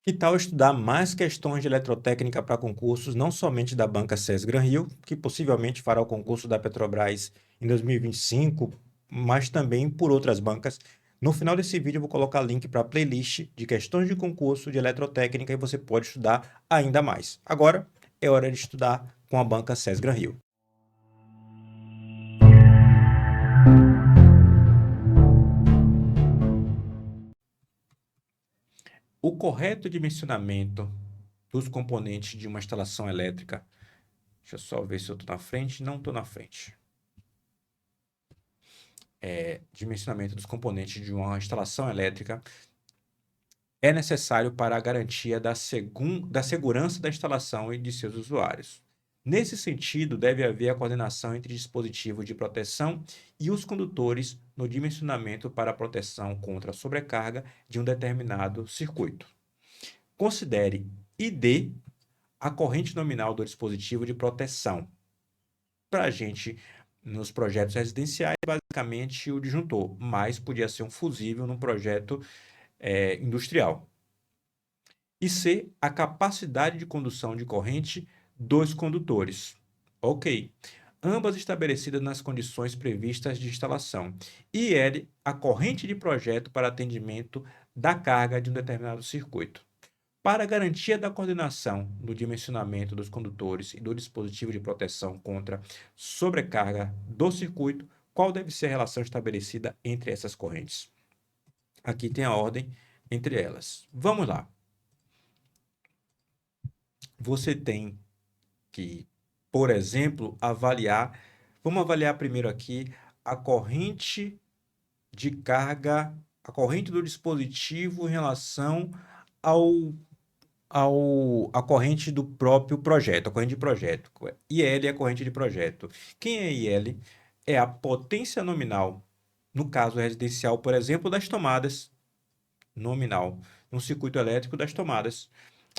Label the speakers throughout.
Speaker 1: Que tal estudar mais questões de eletrotécnica para concursos, não somente da banca SES Gran Rio, que possivelmente fará o concurso da Petrobras em 2025, mas também por outras bancas? No final desse vídeo eu vou colocar link para a playlist de questões de concurso de eletrotécnica e você pode estudar ainda mais. Agora é hora de estudar com a banca SES Gran Rio. O correto dimensionamento dos componentes de uma instalação elétrica. Deixa eu só ver se eu estou na frente. Não estou na frente. Dimensionamento dos componentes de uma instalação elétrica é necessário para a garantia da segurança da instalação e de seus usuários. Nesse sentido, deve haver a coordenação entre dispositivos de proteção e os condutores no dimensionamento para a proteção contra a sobrecarga de um determinado circuito. Considere ID a corrente nominal do dispositivo de proteção. Para a gente, nos projetos residenciais, basicamente o disjuntor, mas podia ser um fusível num projeto industrial. E C, a capacidade de condução de corrente dos condutores. Ok. Ambas estabelecidas nas condições previstas de instalação. E L, a corrente de projeto para atendimento da carga de um determinado circuito. Para a garantia da coordenação do dimensionamento dos condutores e do dispositivo de proteção contra sobrecarga do circuito, qual deve ser a relação estabelecida entre essas correntes? Aqui tem a ordem entre elas. Vamos lá. Você tem que, por exemplo, avaliar. Vamos avaliar primeiro aqui a corrente de carga, a corrente do dispositivo em relação a corrente do próprio projeto, a corrente de projeto. IL é a corrente de projeto. Quem é IL? É a potência nominal, no caso residencial, por exemplo, das tomadas, nominal, no circuito elétrico das tomadas.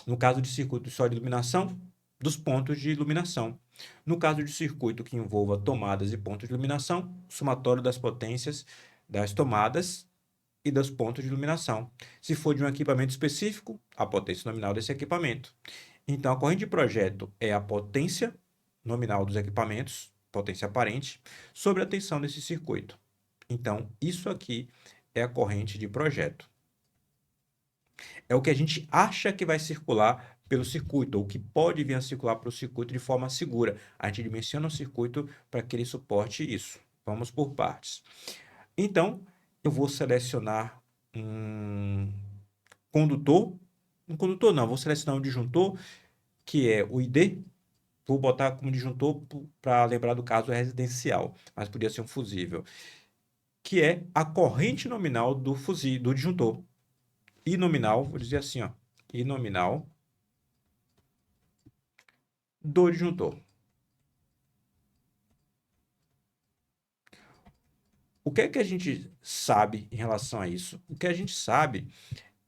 Speaker 1: No caso de circuito só de iluminação, dos pontos de iluminação. No caso de circuito que envolva tomadas e pontos de iluminação, somatório das potências das tomadas e dos pontos de iluminação. Se for de um equipamento específico, a potência nominal desse equipamento. Então, a corrente de projeto é a potência nominal dos equipamentos, potência aparente, sobre a tensão desse circuito. Então, isso aqui é a corrente de projeto. É o que a gente acha que vai circular pelo circuito, ou que pode vir a circular pelo circuito de forma segura. A gente dimensiona o circuito para que ele suporte isso. Vamos por partes. Então, eu vou selecionar um condutor. Um condutor não, vou selecionar um disjuntor, que é o ID. Vou botar como disjuntor para lembrar do caso residencial, mas podia ser um fusível. Que é a corrente nominal do disjuntor. I nominal, vou dizer assim, ó, I nominal do disjuntor. O que é que a gente sabe em relação a isso? O que a gente sabe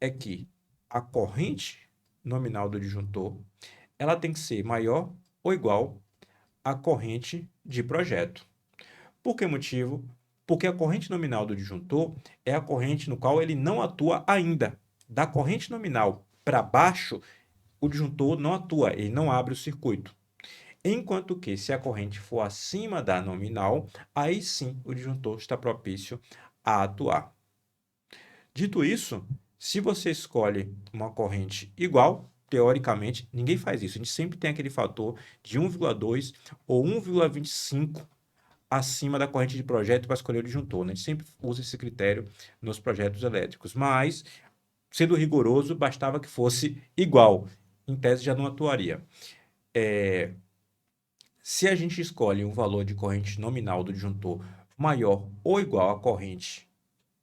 Speaker 1: é que a corrente nominal do disjuntor, ela tem que ser maior ou igual à corrente de projeto. Por que motivo? Porque a corrente nominal do disjuntor é a corrente no qual ele não atua ainda. Da corrente nominal para baixo, o disjuntor não atua, ele não abre o circuito. Enquanto que, se a corrente for acima da nominal, aí sim o disjuntor está propício a atuar. Dito isso, se você escolhe uma corrente igual, teoricamente, ninguém faz isso. A gente sempre tem aquele fator de 1,2 ou 1,25 acima da corrente de projeto para escolher o disjuntor, né? A gente sempre usa esse critério nos projetos elétricos. Mas, sendo rigoroso, bastava que fosse igual. Em tese, já não atuaria. Se a gente escolhe um valor de corrente nominal do disjuntor maior ou igual à corrente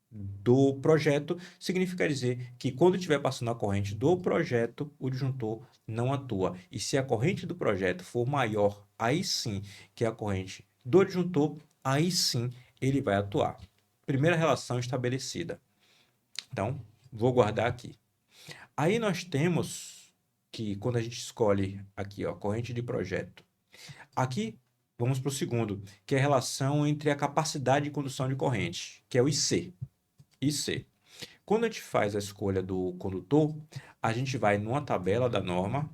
Speaker 1: do projeto, significa dizer que quando estiver passando a corrente do projeto, o disjuntor não atua. E se a corrente do projeto for maior, aí sim que a corrente do disjuntor, aí sim ele vai atuar. Primeira relação estabelecida. Então, vou guardar aqui. Aí nós temos que quando a gente escolhe aqui, ó, corrente de projeto, aqui, vamos para o segundo, que é a relação entre a capacidade de condução de corrente, que é o IC. IC. Quando a gente faz a escolha do condutor, a gente vai numa tabela da norma,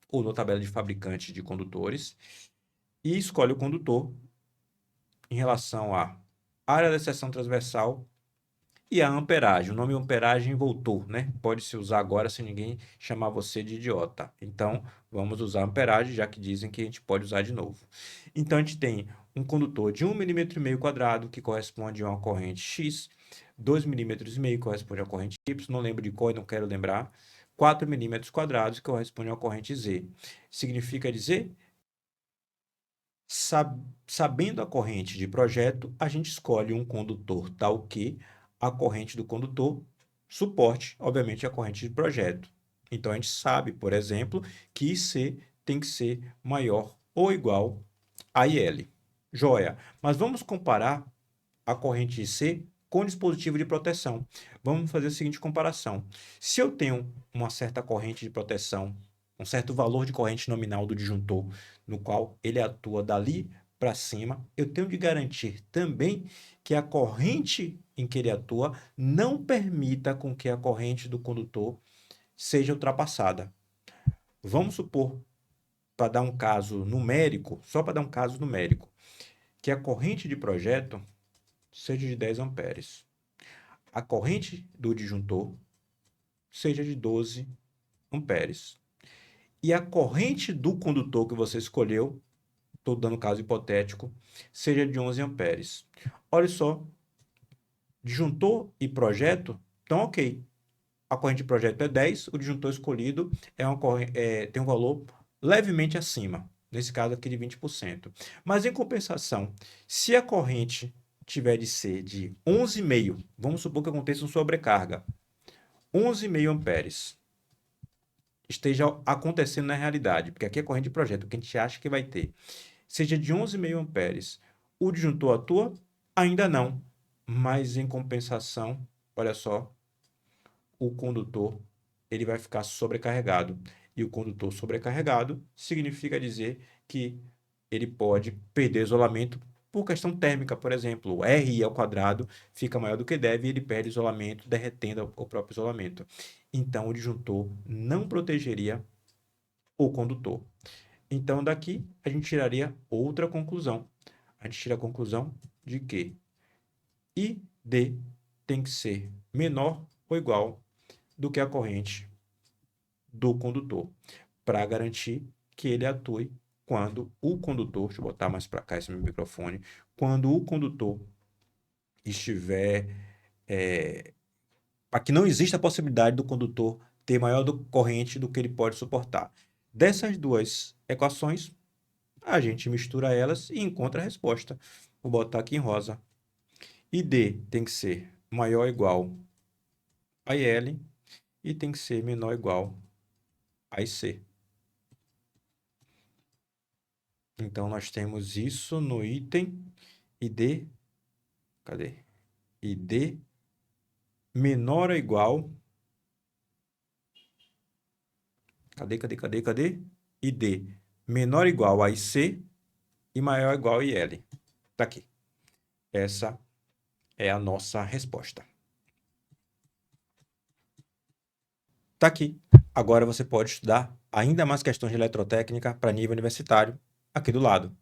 Speaker 1: ou numa tabela de fabricante de condutores, e escolhe o condutor em relação à área da seção transversal e a amperagem. O nome amperagem voltou, né? Pode se usar agora sem ninguém chamar você de idiota. Então, vamos usar amperagem, já que dizem que a gente pode usar de novo. Então, a gente tem um condutor de 1,5 mm quadrado, que corresponde a uma corrente X, 2,5 mm corresponde a uma corrente Y, não lembro de qual e não quero lembrar, 4 milímetros quadrados, que corresponde a uma corrente Z. Significa dizer, sabendo a corrente de projeto, a gente escolhe um condutor tal que a corrente do condutor suporte, obviamente, a corrente de projeto. Então, a gente sabe, por exemplo, que IC tem que ser maior ou igual a IL. Joia. Mas vamos comparar a corrente IC com o dispositivo de proteção. Vamos fazer a seguinte comparação. Se eu tenho uma certa corrente de proteção, um certo valor de corrente nominal do disjuntor, no qual ele atua dali para cima, eu tenho de garantir também que a corrente em que ele atua não permita com que a corrente do condutor seja ultrapassada. Vamos supor, para dar um caso numérico, só para dar um caso numérico, que a corrente de projeto seja de 10 amperes. A corrente do disjuntor seja de 12 amperes. E a corrente do condutor que você escolheu, estou dando caso hipotético, seja de 11 amperes. Olha só, disjuntor e projeto estão ok. A corrente de projeto é 10, o disjuntor escolhido tem um valor levemente acima, nesse caso aqui de 20%. Mas em compensação, se a corrente tiver de ser de 11,5, vamos supor que aconteça uma sobrecarga, 11,5 amperes, esteja acontecendo na realidade, porque aqui é corrente de projeto, o que a gente acha que vai ter, seja de 11,5 amperes, o disjuntor atua? Ainda não, mas em compensação, olha só, o condutor ele vai ficar sobrecarregado. E o condutor sobrecarregado significa dizer que ele pode perder isolamento por questão térmica, por exemplo. O RI ao quadrado fica maior do que deve e ele perde isolamento, derretendo o próprio isolamento. Então, o disjuntor não protegeria o condutor. Então, daqui, a gente tiraria outra conclusão. A gente tira a conclusão de que ID tem que ser menor ou igual do que a corrente do condutor, para garantir que ele atue quando o condutor, deixa eu botar mais para cá esse meu microfone, quando o condutor estiver, para que não exista a possibilidade do condutor ter maior corrente do que ele pode suportar. Dessas duas equações, a gente mistura elas e encontra a resposta. Vou botar aqui em rosa. ID tem que ser maior ou igual a IL e tem que ser menor ou igual a IC. Então, nós temos isso no item ID. Cadê? ID menor ou igual. Cadê? ID menor ou igual a IC e maior ou igual a IL. Tá aqui. Essa é a nossa resposta. Tá aqui. Agora você pode estudar ainda mais questões de eletrotécnica para nível universitário aqui do lado.